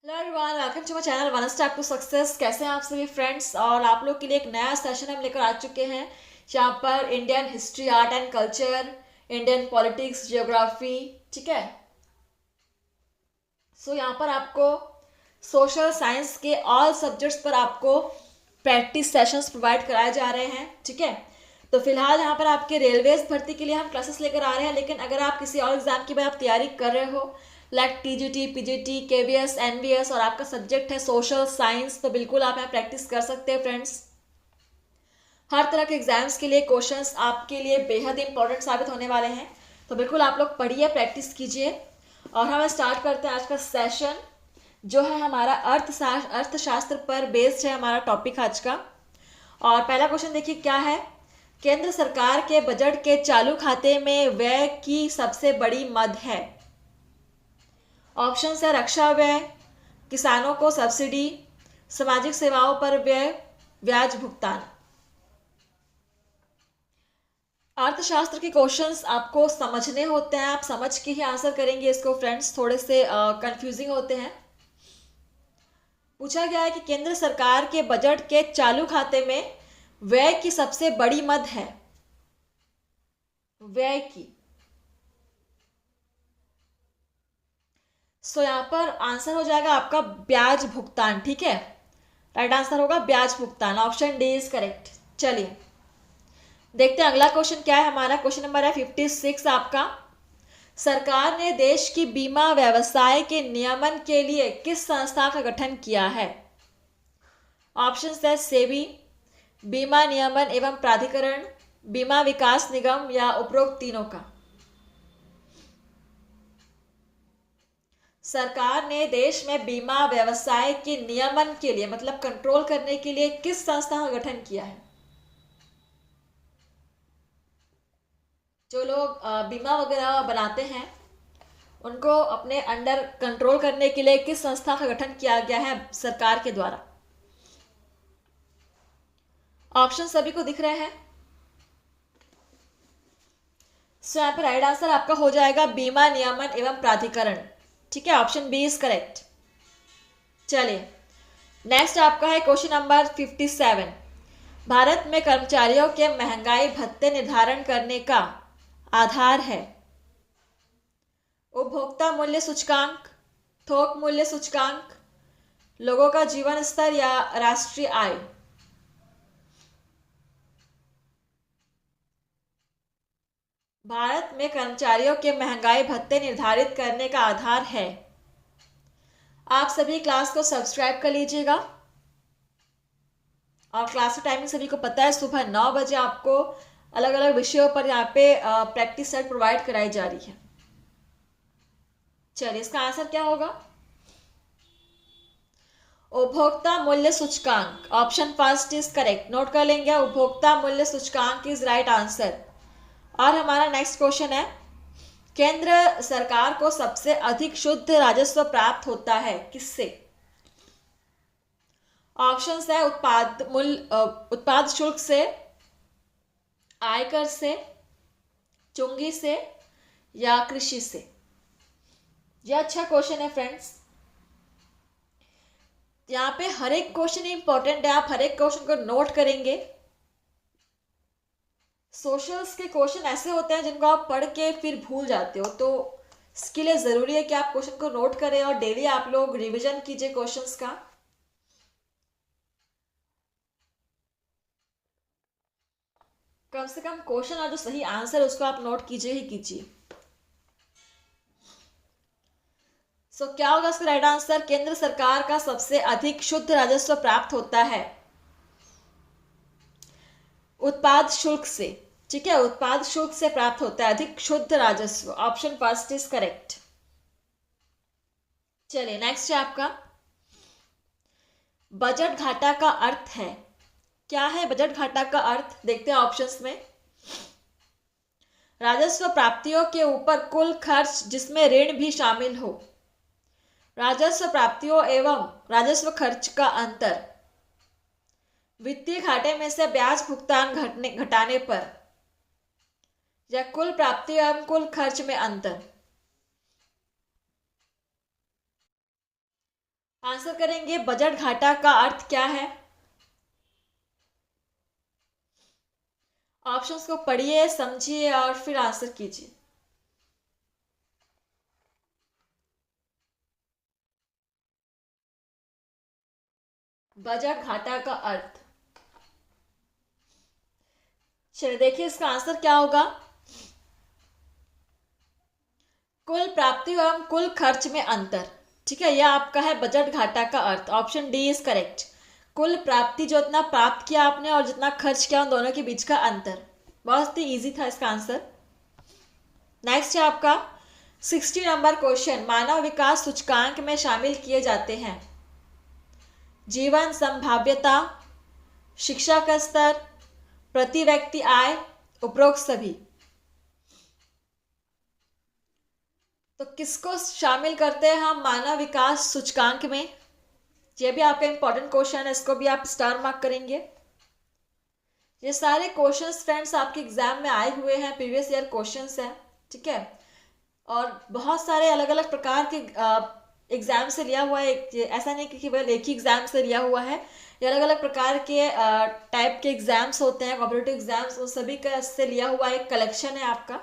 Hello everyone, welcome to my channel one step to success. कैसे हैं आप सभी फ्रेंड्स? और आप लोग के लिए एक नया सेशन हम लेकर आ चुके हैं जहाँ पर Indian history, art and culture, Indian politics, geography, ठीक है। यहाँ पर आपको सोशल साइंस के ऑल सब्जेक्ट्स पर आपको प्रैक्टिस सेशंस प्रोवाइड कराए जा रहे हैं, ठीक है। तो फिलहाल यहाँ पर आपके रेलवेज भर्ती के लिए हम क्लासेस लेकर आ रहे हैं, लेकिन अगर आप किसी और एग्जाम की भी आप तैयारी कर रहे हो like TGT, PGT, KVS, NVS और आपका सब्जेक्ट है सोशल साइंस, तो बिल्कुल आप यहाँ प्रैक्टिस कर सकते हैं फ्रेंड्स। हर तरह के एग्जाम्स के लिए क्वेश्चंस आपके लिए बेहद इंपॉर्टेंट साबित होने वाले हैं, तो बिल्कुल आप लोग पढ़िए, प्रैक्टिस कीजिए। और हम स्टार्ट करते हैं आज का सेशन, जो है हमारा अर्थशास्त्र पर बेस्ड है हमारा टॉपिक आज का। और पहला क्वेश्चन देखिए क्या है। केंद्र सरकार के बजट के चालू खाते में व्यय की सबसे बड़ी मद है। ऑप्शन है रक्षा व्यय, किसानों को सब्सिडी, सामाजिक सेवाओं पर व्यय, ब्याज भुगतान। अर्थशास्त्र के क्वेश्चंस आपको समझने होते हैं, आप समझ के ही आंसर करेंगे इसको फ्रेंड्स, थोड़े से कंफ्यूजिंग होते हैं। पूछा गया है कि केंद्र सरकार के बजट के चालू खाते में व्यय की सबसे बड़ी मद है। व्यय की, यहां पर आंसर हो जाएगा आपका ब्याज भुगतान, ठीक है। राइट आंसर होगा ब्याज भुगतान, ऑप्शन डी इज करेक्ट। चलिए देखते हैं अगला क्वेश्चन क्या है हमारा। क्वेश्चन नंबर है 56 आपका। सरकार ने देश की बीमा व्यवसाय के नियमन के लिए किस संस्था का गठन किया है। ऑप्शन है सेबी, बीमा नियमन एवं प्राधिकरण, बीमा विकास निगम या उपरोक्त तीनों का। सरकार ने देश में बीमा व्यवसाय के नियमन के लिए मतलब कंट्रोल करने के लिए किस संस्था का गठन किया है। जो लोग बीमा वगैरह बनाते हैं उनको अपने अंडर कंट्रोल करने के लिए किस संस्था का गठन किया गया है सरकार के द्वारा। ऑप्शन सभी को दिख रहे हैं। यहाँ पर राइट आंसर आपका हो जाएगा बीमा नियमन एवं प्राधिकरण, ठीक है। Option B is correct. चलिए नेक्स्ट आपका है क्वेश्चन नंबर 57। भारत में कर्मचारियों के महंगाई भत्ते निर्धारण करने का आधार है उपभोक्ता मूल्य सूचकांक, थोक मूल्य सूचकांक, लोगों का जीवन स्तर या राष्ट्रीय आय। भारत में कर्मचारियों के महंगाई भत्ते निर्धारित करने का आधार है। आप सभी क्लास को सब्सक्राइब कर लीजिएगा और क्लास का टाइमिंग सभी को पता है, सुबह 9 बजे आपको अलग अलग विषयों पर यहाँ पे प्रैक्टिस सेट प्रोवाइड कराई जा रही है। चलिए इसका आंसर क्या होगा। उपभोक्ता मूल्य सूचकांक, option first is correct. Note कर लेंगे, उपभोक्ता मूल्य सूचकांक इज राइट आंसर। और हमारा नेक्स्ट क्वेश्चन है, केंद्र सरकार को सबसे अधिक शुद्ध राजस्व प्राप्त होता है किससे। ऑप्शंस है उत्पाद शुल्क से, आयकर से, चुंगी से या कृषि से। यह अच्छा क्वेश्चन है फ्रेंड्स। यहाँ पे हर एक क्वेश्चन इंपॉर्टेंट है, आप हर एक क्वेश्चन को नोट करेंगे। सोशल्स के क्वेश्चन ऐसे होते हैं जिनको आप पढ़ के फिर भूल जाते हो, तो इसके लिए ज़रूरी है कि आप क्वेश्चन को नोट करें और डेली आप लोग रिवीजन कीजिए क्वेश्चंस का। कम से कम क्वेश्चन और जो सही आंसर है उसको आप नोट कीजिए ही कीजिए। क्या होगा इसका राइट आंसर। केंद्र सरकार का सबसे अधिक शुद्ध राजस्व प्राप्त होता है उत्पाद शुल्क से, ठीक है। उत्पाद शुल्क से प्राप्त होता है अधिक शुद्ध राजस्व। Option first is correct. चलिए नेक्स्ट है आपका, बजट घाटा का अर्थ है। क्या है बजट घाटा का अर्थ, देखते हैं ऑप्शंस में। राजस्व प्राप्तियों के ऊपर कुल खर्च जिसमें ऋण भी शामिल हो, राजस्व प्राप्तियों एवं राजस्व खर्च का अंतर, वित्तीय घाटे में से ब्याज भुगतान घटाने पर, या कुल प्राप्ति एवं कुल खर्च में अंतर। आंसर करेंगे बजट घाटा का अर्थ क्या है। ऑप्शंस को पढ़िए, समझिए और फिर आंसर कीजिए। बजट घाटा का अर्थ, चलिए देखिए इसका आंसर क्या होगा। कुल प्राप्ति एवं कुल खर्च में अंतर। ठीक है, यह आपका है बजट घाटा का अर्थ। Option D is correct. कुल प्राप्ति, जो इतना प्राप्त किया आपने और जितना खर्च किया, उन दोनों के बीच का अंतर। बहुत ही इजी था इसका आंसर। नेक्स्ट है आपका 60 नंबर क्वेश्चन। मानव विकास सूचकांक में शामिल किए जाते हैं जीवन संभाव्यता, शिक्षा का स्तर, प्रति व्यक्ति आय, उपरोक्त सभी। तो किसको शामिल करते हैं हम मानव विकास सूचकांक में? ये भी आपका इंपॉर्टेंट क्वेश्चन है, इसको भी आप स्टार मार्क करेंगे। ये सारे क्वेश्चंस फ्रेंड्स आपके एग्जाम में आए हुए हैं, प्रीवियस ईयर क्वेश्चंस हैं। ठीक है, और बहुत सारे अलग अलग प्रकार के एग्जाम से लिया हुआ है। ऐसा नहीं कि केवल एक ही एग्जाम से लिया हुआ है, ये अलग अलग प्रकार के टाइप के एग्जाम्स होते हैं, कॉम्पिटिटिव एग्जाम्स, उन सभी का से लिया हुआ एक कलेक्शन है आपका।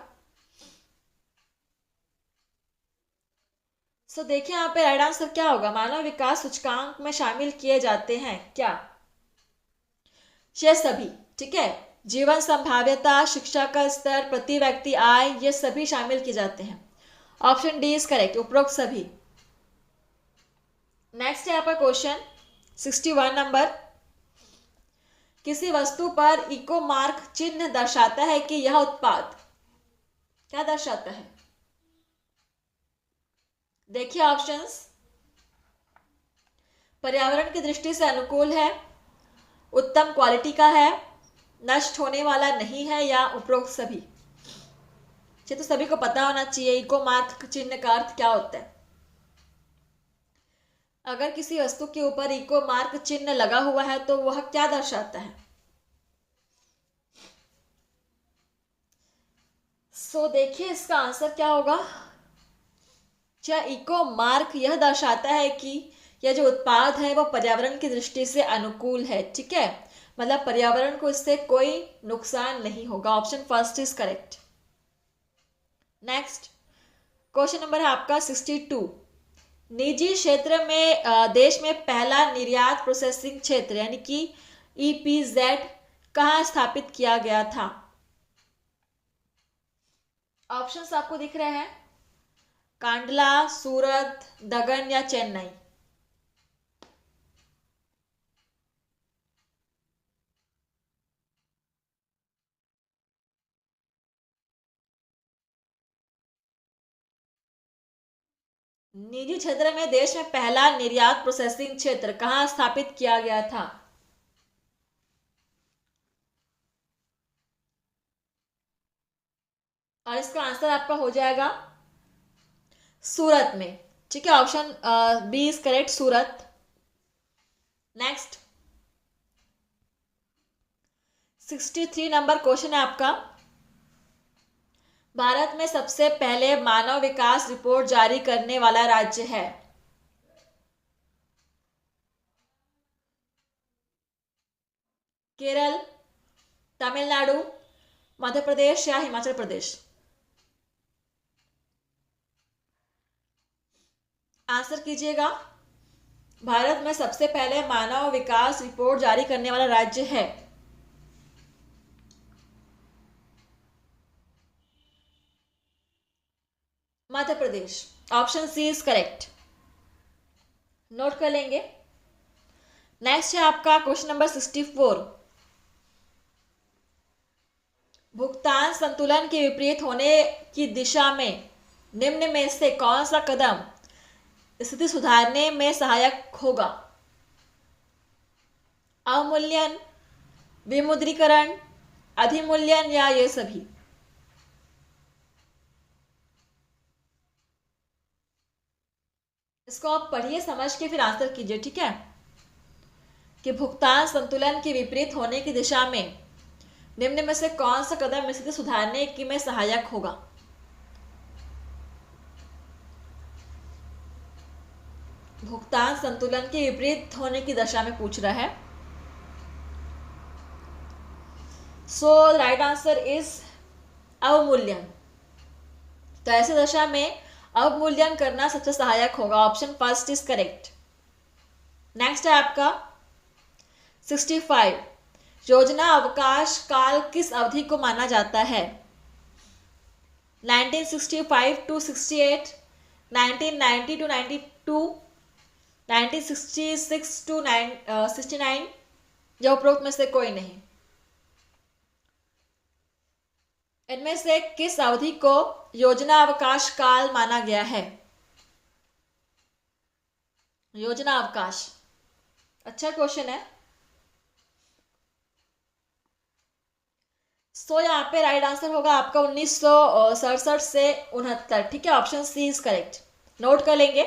सो देखिए यहाँ पे राइट आंसर क्या होगा। मानव विकास सूचकांक में शामिल किए जाते हैं क्या? ये सभी। ठीक है, जीवन संभाव्यता, शिक्षा का स्तर, प्रति व्यक्ति आय, ये सभी शामिल किए जाते हैं। ऑप्शन डी इज करेक्ट, उपरोक्त सभी। नेक्स्ट है आपका क्वेश्चन 61 नंबर। किसी वस्तु पर इको मार्क चिन्ह दर्शाता है कि यह उत्पाद, क्या दर्शाता है? देखिए ऑप्शंस। पर्यावरण की दृष्टि से अनुकूल है, उत्तम क्वालिटी का है, नष्ट होने वाला नहीं है, या उपरोक्त सभी। ये तो सभी को पता होना चाहिए इको मार्क चिन्ह का अर्थ क्या होता है। अगर किसी वस्तु के ऊपर इको मार्क चिन्ह लगा हुआ है तो वह क्या दर्शाता है? सो देखिए इसका आंसर क्या होगा। क्या इको मार्क यह दर्शाता है कि यह जो उत्पाद है वो पर्यावरण की दृष्टि से अनुकूल है। ठीक है, मतलब पर्यावरण को इससे कोई नुकसान नहीं होगा। Option first is correct. Next question number है आपका 62। निजी क्षेत्र में देश में पहला निर्यात प्रोसेसिंग क्षेत्र यानी कि EPZ कहाँ स्थापित किया गया था? ऑप्शंस आपको दिख रहे हैं, कांडला, सूरत, दगन या चेन्नई। निजी क्षेत्र में देश में पहला निर्यात प्रोसेसिंग क्षेत्र कहाँ स्थापित किया गया था? और इसका आंसर आपका हो जाएगा सूरत में। ठीक है, option B is correct, Surat. Next 63 number question है आपका। भारत में सबसे पहले मानव विकास रिपोर्ट जारी करने वाला राज्य है? केरल, तमिलनाडु, मध्य प्रदेश या हिमाचल प्रदेश। आंसर कीजिएगा। भारत में सबसे पहले मानव विकास रिपोर्ट जारी करने वाला राज्य है Madhya Pradesh. Option C is correct, note कर लेंगे। नेक्स्ट है आपका क्वेश्चन नंबर 64। भुगतान संतुलन के विपरीत होने की दिशा में निम्न में से कौन सा कदम स्थिति सुधारने में सहायक होगा? अवमूल्यन, विमुद्रीकरण, अधिमूल्यन या ये सभी। इसको आप पढ़िए, समझ के फिर आंसर कीजिए। ठीक है, कि भुगतान संतुलन के विपरीत होने की दिशा में निम्न में से कौन सा कदम स्थिति सुधारने की में सहायक होगा? भुगतान संतुलन के विपरीत होने की दशा में पूछ रहा है। सो राइट आंसर इज अवमूल्यन। तो ऐसी दशा में अवमूल्यन करना सबसे सहायक होगा। Option first is correct. Next है आपका 65। योजना अवकाश काल किस अवधि को माना जाता है? 1965 to 68, 1990 to 92, 1966 to 69, या उपरोक्त में से कोई नहीं। इनमें से किस अवधि को योजना अवकाश काल माना गया है? योजना अवकाश, अच्छा क्वेश्चन है। सो यहाँ पे राइट आंसर होगा आपका 1967 से 69। ठीक है, option C is correct. Note कर लेंगे।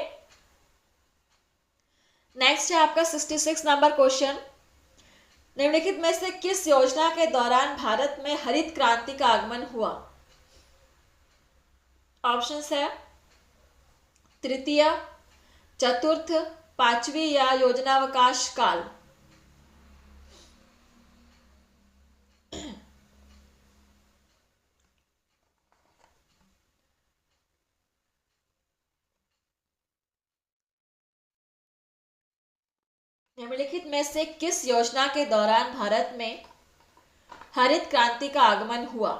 नेक्स्ट है आपका 66 नंबर क्वेश्चन। निम्नलिखित में से किस योजना के दौरान भारत में हरित क्रांति का आगमन हुआ? ऑप्शंस है तृतीय, चतुर्थ, पांचवी या योजनावकाश काल। निम्नलिखित में से किस योजना के दौरान भारत में हरित क्रांति का आगमन हुआ?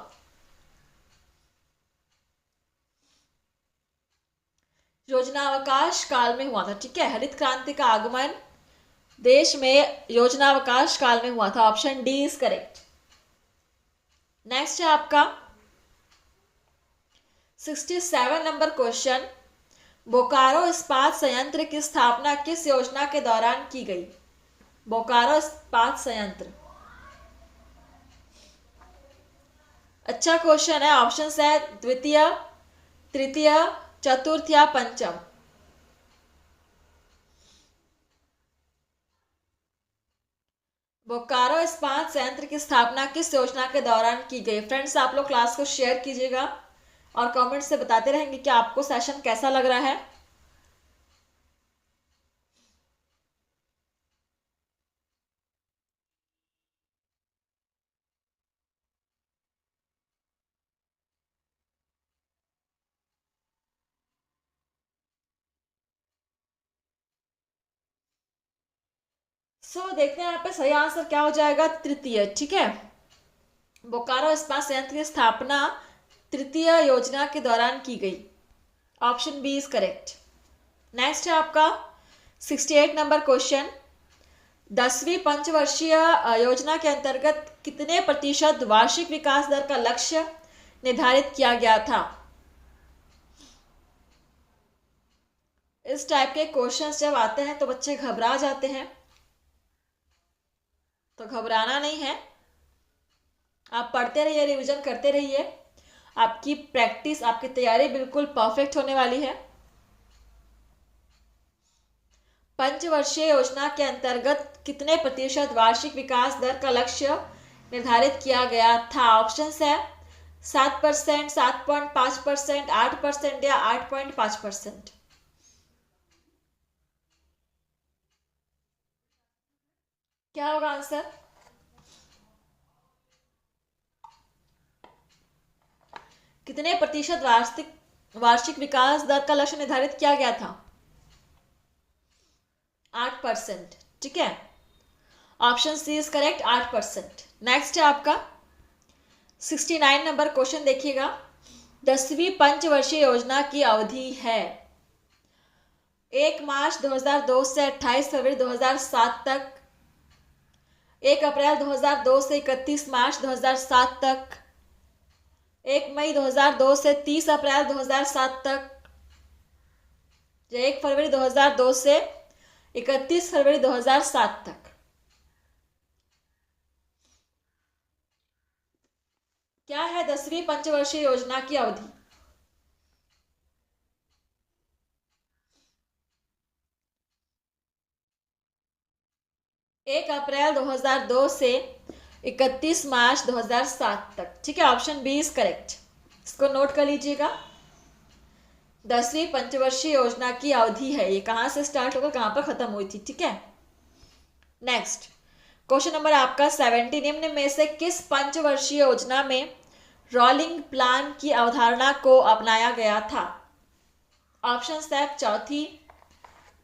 योजनावकाश काल में हुआ था। ठीक है, हरित क्रांति का आगमन देश में योजनावकाश काल में हुआ था। Option D is correct. Next है आपका 67 नंबर क्वेश्चन। बोकारो इस्पात संयंत्र की स्थापना किस योजना के दौरान की गई? बोकारो इस्पात संयंत्र, अच्छा क्वेश्चन है। ऑप्शंस है द्वितीय, तृतीय, चतुर्थ या पंचम। बोकारो इस्पात संयंत्र की स्थापना किस योजना के दौरान की गई? फ्रेंड्स, आप लोग क्लास को शेयर कीजिएगा और कमेंट से बताते रहेंगे कि आपको सेशन कैसा लग रहा है। देखते हैं यहाँ पे सही आंसर क्या हो जाएगा, तृतीय। ठीक है, बोकारो इस्पात संयंत्र की स्थापना तृतीय योजना के दौरान की गई। Option B is correct. Next है आपका 68 नंबर क्वेश्चन। 10वीं पंचवर्षीय योजना के अंतर्गत कितने प्रतिशत वार्षिक विकास दर का लक्ष्य निर्धारित किया गया था? इस टाइप के क्वेश्चंस जब आते हैं तो बच्चे घबरा जाते हैं, तो घबराना नहीं है। आप पढ़ते रहिए, रिवीजन करते रहिए, आपकी प्रैक्टिस, आपकी तैयारी बिल्कुल परफेक्ट होने वाली है। पंचवर्षीय योजना के अंतर्गत कितने प्रतिशत वार्षिक विकास दर का लक्ष्य निर्धारित किया गया था? ऑप्शंस है 7%, 7.5%, 8% या 8.5%। क्या होगा आंसर? कितने प्रतिशत वार्षिक विकास दर का लक्ष्य निर्धारित किया गया था? 8%। ठीक है, option C is correct, 8%। Next है आपका 69 नंबर क्वेश्चन, देखिएगा। 10वीं पंचवर्षीय योजना की अवधि है 1 मार्च 2002 से 28 फरवरी 2007 तक, 1 अप्रैल 2002 से 31 मार्च 2007 तक, 1 मई 2002 से 30 अप्रैल 2007 तक, या 1 फरवरी 2002 से 31 फरवरी 2007 तक। क्या है 10वीं पंचवर्षीय योजना की अवधि? एक अप्रैल 2002 से 31 मार्च 2007 तक। ठीक है, ऑप्शन बी इज करेक्ट। इसको नोट कर लीजिएगा। 10वीं पंचवर्षीय योजना की अवधि है, ये कहाँ से स्टार्ट होकर कहाँ पर खत्म हुई थी, ठीक है। नेक्स्ट क्वेश्चन नंबर आपका 70, निम्न में से किस पंचवर्षीय योजना में रोलिंग प्लान की अवधारणा को अपनाया गया था? ऑप्शन है चौथी,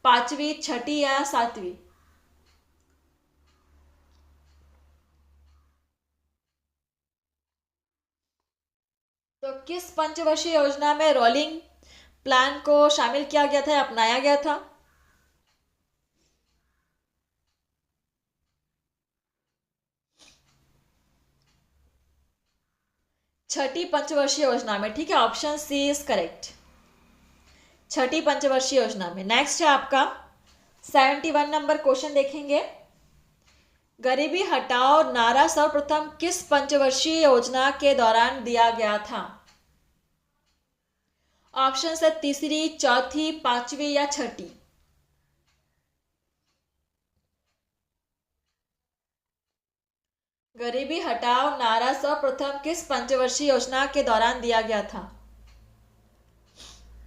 पांचवी, छठी या सातवीं। तो किस पंचवर्षीय योजना में रोलिंग प्लान को शामिल किया गया था, अपनाया गया था? छठी पंचवर्षीय योजना में, ठीक है, ऑप्शन सी इज करेक्ट, छठी पंचवर्षीय योजना में। नेक्स्ट है आपका 71 नंबर क्वेश्चन देखेंगे। गरीबी हटाओ नारा सर्वप्रथम किस पंचवर्षीय योजना के दौरान दिया गया था? ऑप्शन है तीसरी, चौथी, पांचवी या छठी। गरीबी हटाओ नारा सर्वप्रथम किस पंचवर्षीय योजना के दौरान दिया गया था?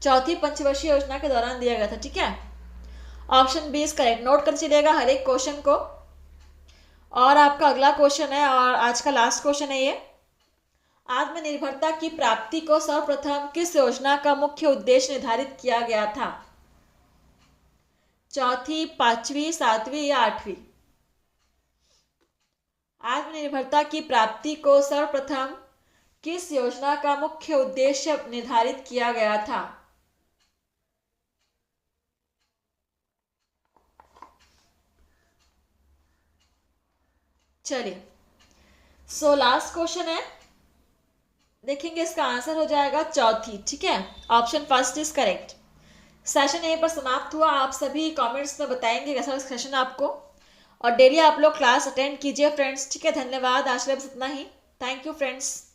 चौथी पंचवर्षीय योजना के दौरान दिया गया था, ठीक है। Option B is correct, note कर चलिएगा हर एक क्वेश्चन को। और आपका अगला क्वेश्चन है और आज का लास्ट क्वेश्चन है ये। आत्मनिर्भरता की प्राप्ति को सर्वप्रथम किस योजना का मुख्य उद्देश्य निर्धारित किया गया था? चौथी, पांचवी, सातवीं या आठवीं। आत्मनिर्भरता की प्राप्ति को सर्वप्रथम किस योजना का मुख्य उद्देश्य निर्धारित किया गया था? चलिए, सो लास्ट क्वेश्चन है, देखेंगे इसका आंसर हो जाएगा चौथी, ठीक है। Option first is correct. Session यहीं पर समाप्त हुआ। आप सभी कमेंट्स में बताएंगे कैसा सेशन आपको, और डेली आप लोग क्लास अटेंड कीजिए फ्रेंड्स, ठीक है। धन्यवाद, आज के लिए बस इतना ही। Thank you friends.